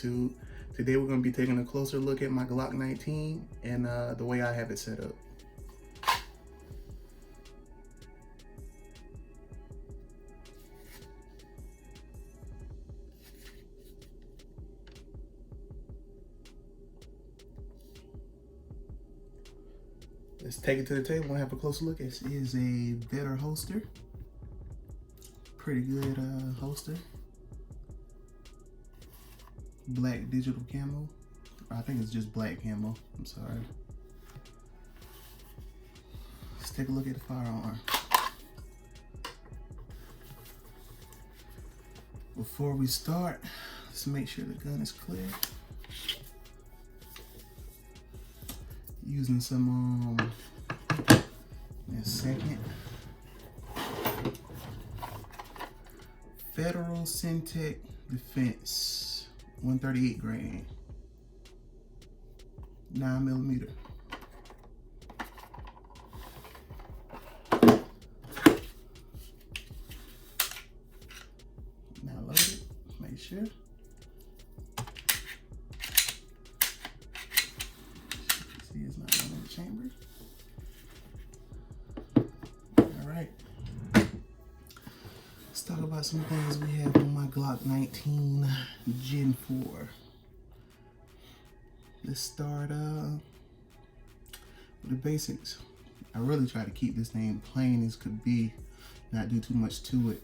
YouTube. Today we're going to be taking a closer look at my Glock 19 and the way I have it set up. Let's take it to the table and have a closer look. This is a vedder holster. Pretty good holster. Black digital camo. I think it's just black camo. I'm sorry. Let's take a look at the firearm. Before we start, let's make sure the gun is clear. Using some in a second. Federal Syntech Defense 138 grain 9mm. Now load it, make sure. See, it's not going in the chamber. All right. Let's talk about some things we have on my Glock 19 Gen 4. Let's start with the basics. I really try to keep this thing plain as could be, not do too much to it.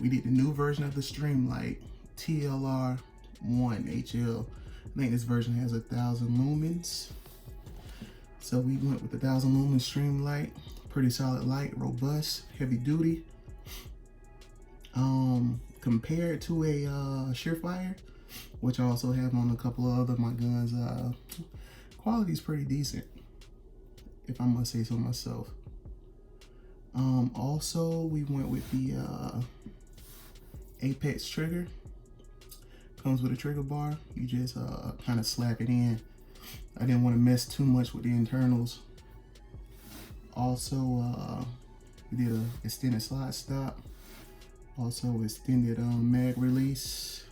We did the new version of the Streamlight, TLR 1 HL. I think this version has 1,000 lumens. So we went with the 1,000 lumen Streamlight. Pretty solid light, robust, heavy duty. Compared to a Surefire, which I also have on a couple of other my guns, quality is pretty decent, if I must say so myself. Also, we went with the Apex trigger. Comes with a trigger bar. You just kind of slap it in. I didn't want to mess too much with the internals. Also, we did a extended slide stop. Also extended mag release.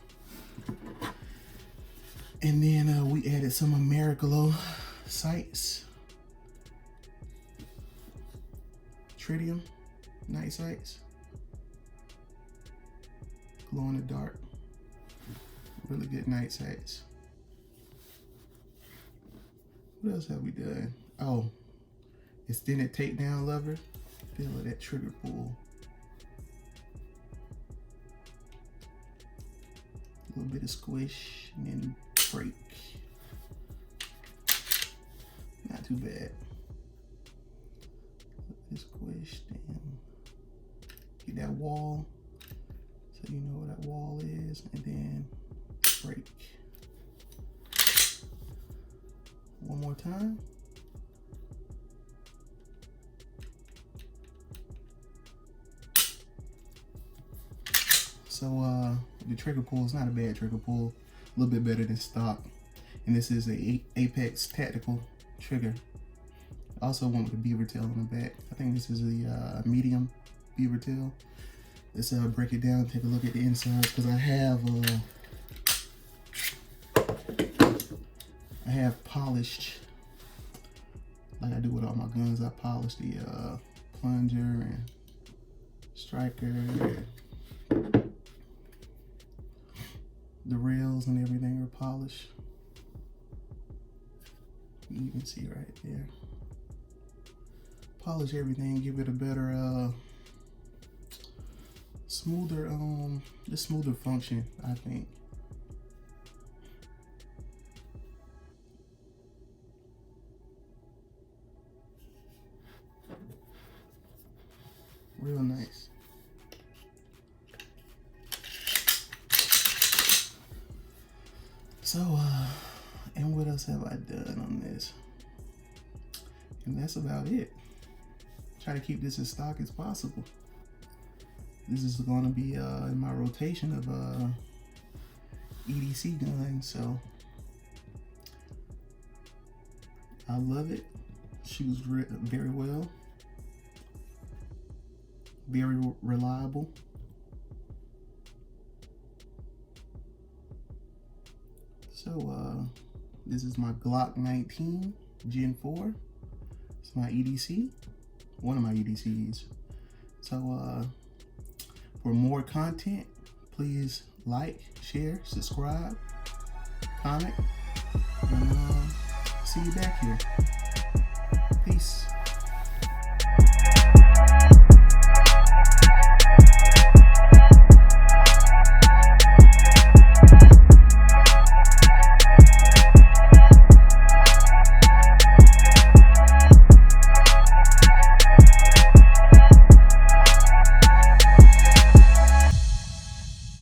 And then we added some Americolo sights. Tritium night sights. Glow in the dark. Really good night sights. What else have we done? Oh, extended takedown lever. Feel that trigger pull. A little bit of squish and then break. Not too bad. Squish, then get that wall, so you know where that wall is, and then break. One more time. So the trigger pull is not a bad trigger pull, a little bit better than stock. And this is a Apex tactical trigger. Also went with the beaver tail on the back. I think this is a medium beaver tail. Let's break it down, take a look at the insides, because I have polished, like I do with all my guns. I polished the plunger and striker, and the rails and everything are polished. You can see right there. Polish everything, give it a better, smoother function, I think. Real nice. So, and what else have I done on this? And that's about it. Try to keep this as stock as possible. This is going to be in my rotation of EDC guns, so I love it. Shoots very well, very reliable. So this is my Glock 19 Gen 4. It's my EDC, one of my EDCs. So for more content, please like, share, subscribe, comment, and see you back here. Peace.